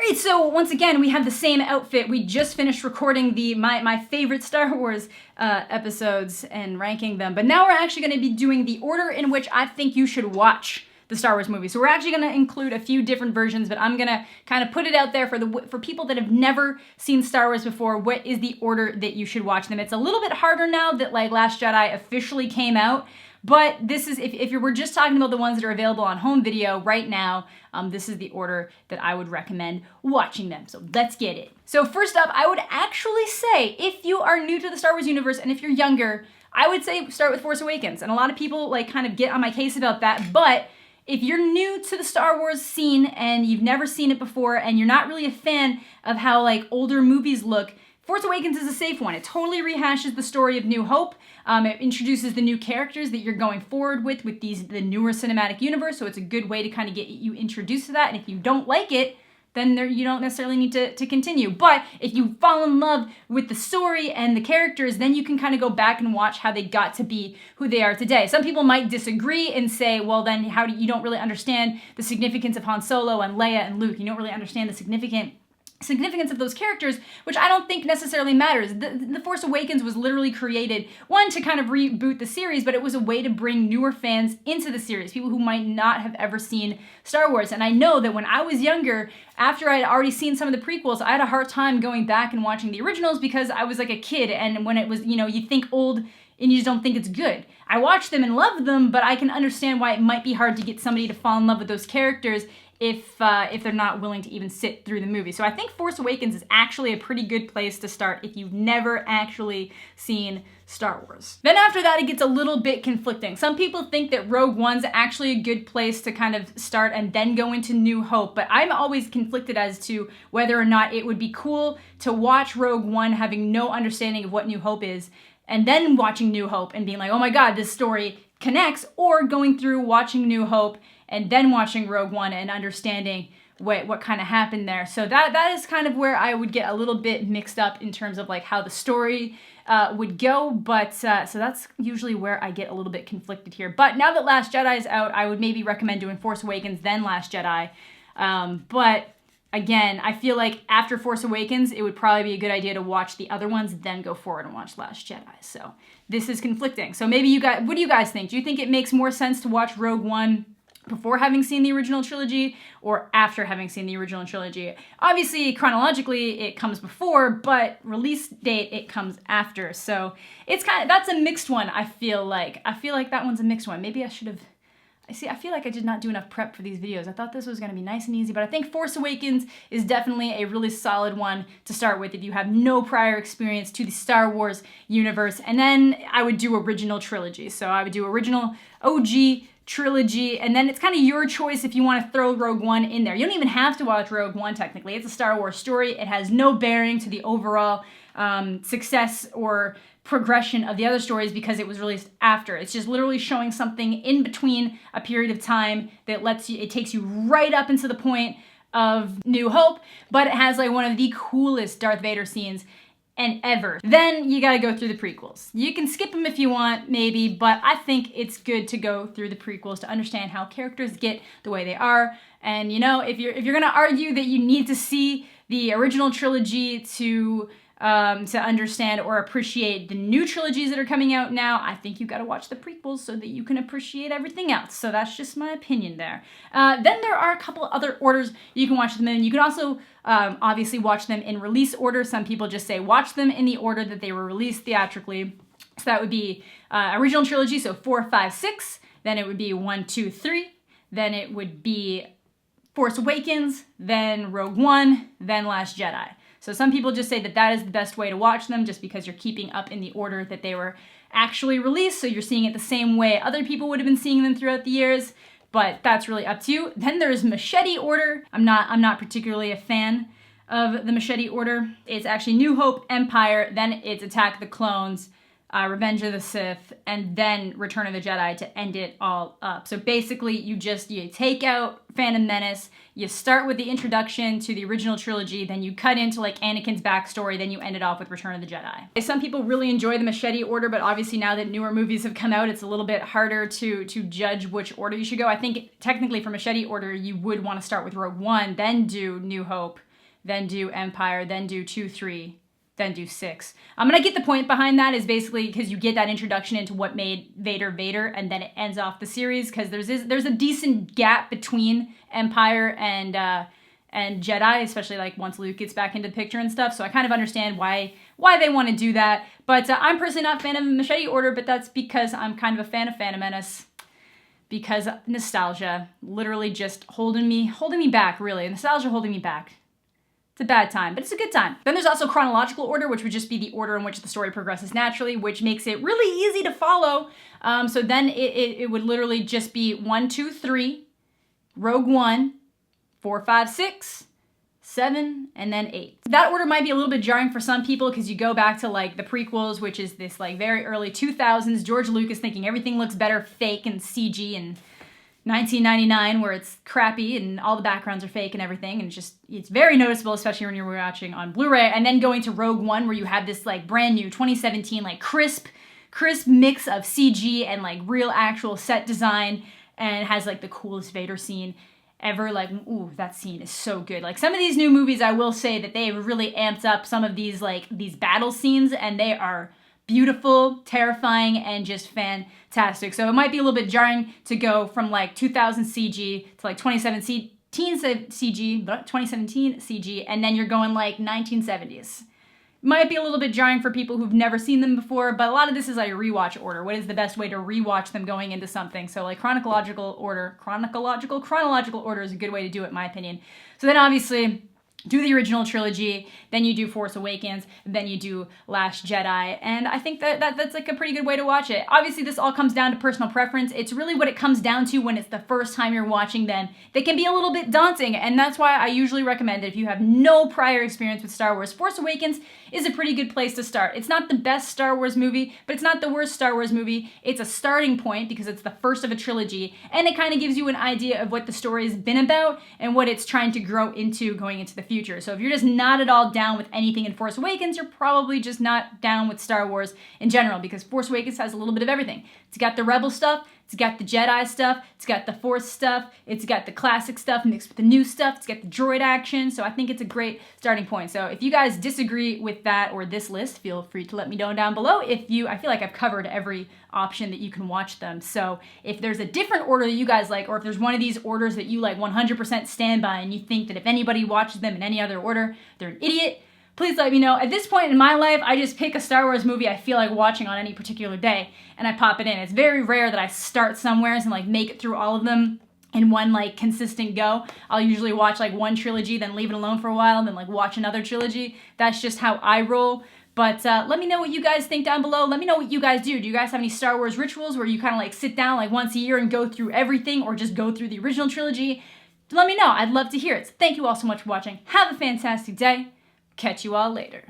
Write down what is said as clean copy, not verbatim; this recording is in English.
Alright, so once again, we have the same outfit. We just finished recording my favorite Star Wars episodes and ranking them, but now we're actually going to be doing the order in which I think you should watch the Star Wars movies. So we're actually going to include a few different versions, but I'm going to kind of put it out there for people that have never seen Star Wars before. What is the order that you should watch them? It's a little bit harder now that like Last Jedi officially came out, but this is, if you were just talking about the ones that are available on home video right now, this is the order that I would recommend watching them. So let's get it. So first up, I would actually say, if you are new to the Star Wars universe and if you're younger, I would say start with Force Awakens. And a lot of people like kind of get on my case about that, but if you're new to the Star Wars scene and you've never seen it before and you're not really a fan of how like older movies look, Force Awakens is a safe one. It totally rehashes the story of New Hope. It introduces the new characters that you're going forward with the newer cinematic universe, so it's a good way to kind of get you introduced to that. And if you don't like it, then you don't necessarily need to continue. But if you fall in love with the story and the characters, then you can kind of go back and watch how they got to be who they are today. Some people might disagree and say, well, then you don't really understand the significance of Han Solo and Leia and Luke. You don't really understand the significance of those characters, which I don't think necessarily matters. The Force Awakens was literally created, one, to kind of reboot the series, but it was a way to bring newer fans into the series, people who might not have ever seen Star Wars. And I know that when I was younger, after I had already seen some of the prequels, I had a hard time going back and watching the originals because I was like a kid, and when it was, you think old and you just don't think it's good. I watched them and loved them, but I can understand why it might be hard to get somebody to fall in love with those characters if they're not willing to even sit through the movie. So I think Force Awakens is actually a pretty good place to start if you've never actually seen Star Wars. Then after that, it gets a little bit conflicting. Some people think that Rogue One's actually a good place to kind of start and then go into New Hope, but I'm always conflicted as to whether or not it would be cool to watch Rogue One having no understanding of what New Hope is, and then watching New Hope and being like, oh my god, this story connects, or going through watching New Hope and then watching Rogue One and understanding what kind of happened there. So that is kind of where I would get a little bit mixed up in terms of like how the story would go, but so that's usually where I get a little bit conflicted here. But now that Last Jedi is out, I would maybe recommend doing Force Awakens, then Last Jedi. But again, I feel like after Force Awakens, it would probably be a good idea to watch the other ones, then go forward and watch Last Jedi. So this is conflicting. So maybe what do you guys think? Do you think it makes more sense to watch Rogue One before having seen the original trilogy or after having seen the original trilogy? Obviously, chronologically, it comes before, but release date, it comes after. So it's that's a mixed one, I feel like. I feel like that one's a mixed one. Maybe I should have... I feel like I did not do enough prep for these videos. I thought this was going to be nice and easy, but I think Force Awakens is definitely a really solid one to start with if you have no prior experience to the Star Wars universe. And then I would do original trilogy. So I would do original OG trilogy, and then it's kind of your choice if you want to throw Rogue One in there. You don't even have to watch Rogue One, technically. It's a Star Wars story. It has no bearing to the overall success or progression of the other stories because it was released after. It's just literally showing something in between a period of time that it takes you right up into the point of New Hope, but it has like one of the coolest Darth Vader scenes and ever. Then you gotta go through the prequels. You can skip them if you want, maybe, but I think it's good to go through the prequels to understand how characters get the way they are. And if you're gonna argue that you need to see the original trilogy to understand or appreciate the new trilogies that are coming out now, I think you gotta watch the prequels so that you can appreciate everything else. So that's just my opinion there. Then there are a couple other orders you can watch them in. You can also obviously watch them in release order. Some people just say watch them in the order that they were released theatrically. So that would be original trilogy, so 4, 5, 6. Then it would be 1, 2, 3. Then it would be Force Awakens, then Rogue One, then Last Jedi. So some people just say that is the best way to watch them just because you're keeping up in the order that they were actually released, so you're seeing it the same way other people would have been seeing them throughout the years, but that's really up to you. Then there's Machete Order. I'm not particularly a fan of the Machete Order. It's actually New Hope, Empire, then it's Attack of the Clones, Revenge of the Sith, and then Return of the Jedi to end it all up. So basically, you take out Phantom Menace, you start with the introduction to the original trilogy, then you cut into like Anakin's backstory, then you end it off with Return of the Jedi. Some people really enjoy the Machete Order, but obviously now that newer movies have come out, it's a little bit harder to judge which order you should go. I think technically for Machete Order, you would want to start with Rogue One, then do New Hope, then do Empire, then do 2, 3, then do 6. I'm gonna get the point behind that is basically because you get that introduction into what made Vader Vader, and then it ends off the series because there's a decent gap between Empire and Jedi, especially like once Luke gets back into the picture and stuff. So I kind of understand why they want to do that. But I'm personally not a fan of Machete Order, but that's because I'm kind of a fan of Phantom Menace. Because nostalgia, literally just holding me back, really. Nostalgia holding me back. It's a bad time, but it's a good time. Then there's also chronological order, which would just be the order in which the story progresses naturally, which makes it really easy to follow. So then it would literally just be 1, 2, 3, Rogue One, 4, 5, 6, 7, and then 8. That order might be a little bit jarring for some people because you go back to like the prequels, which is this like very early 2000s, George Lucas thinking everything looks better fake and CG, and 1999 where it's crappy and all the backgrounds are fake and everything, and it's very noticeable, especially when you're watching on Blu-ray. And then going to Rogue One where you have this like brand new 2017 like crisp mix of CG and like real actual set design, and has like the coolest Vader scene ever. Like, ooh, that scene is so good. Like some of these new movies, I will say that they've really amped up some of these battle scenes, and they are beautiful, terrifying, and just fantastic. So it might be a little bit jarring to go from like 2000 CG to like 2017 CG, and then you're going like 1970s. Might be a little bit jarring for people who've never seen them before, but a lot of this is like a rewatch order. What is the best way to rewatch them going into something? So like chronological order is a good way to do it, in my opinion. So then obviously do the original trilogy, then you do Force Awakens, then you do Last Jedi, and I think that's like a pretty good way to watch it. Obviously, this all comes down to personal preference. It's really what it comes down to when it's the first time you're watching them. They can be a little bit daunting, and that's why I usually recommend that if you have no prior experience with Star Wars, Force Awakens is a pretty good place to start. It's not the best Star Wars movie, but it's not the worst Star Wars movie. It's a starting point because it's the first of a trilogy, and it kind of gives you an idea of what the story's been about and what it's trying to grow into going into the future. So if you're just not at all down with anything in Force Awakens, you're probably just not down with Star Wars in general, because Force Awakens has a little bit of everything. It's got the Rebel stuff, it's got the Jedi stuff, it's got the Force stuff, it's got the classic stuff mixed with the new stuff, it's got the droid action, so I think it's a great starting point. So if you guys disagree with that or this list, feel free to let me know down below. I feel like I've covered every option that you can watch them. So if there's a different order that you guys like, or if there's one of these orders that you like 100% stand by and you think that if anybody watches them in any other order, they're an idiot, please let me know. At this point in my life, I just pick a Star Wars movie I feel like watching on any particular day, and I pop it in. It's very rare that I start somewhere and like make it through all of them in one like consistent go. I'll usually watch like one trilogy, then leave it alone for a while, then like watch another trilogy. That's just how I roll. But let me know what you guys think down below. Let me know what you guys do. Do you guys have any Star Wars rituals where you kind of like sit down like once a year and go through everything, or just go through the original trilogy? Let me know. I'd love to hear it. So thank you all so much for watching. Have a fantastic day. Catch you all later.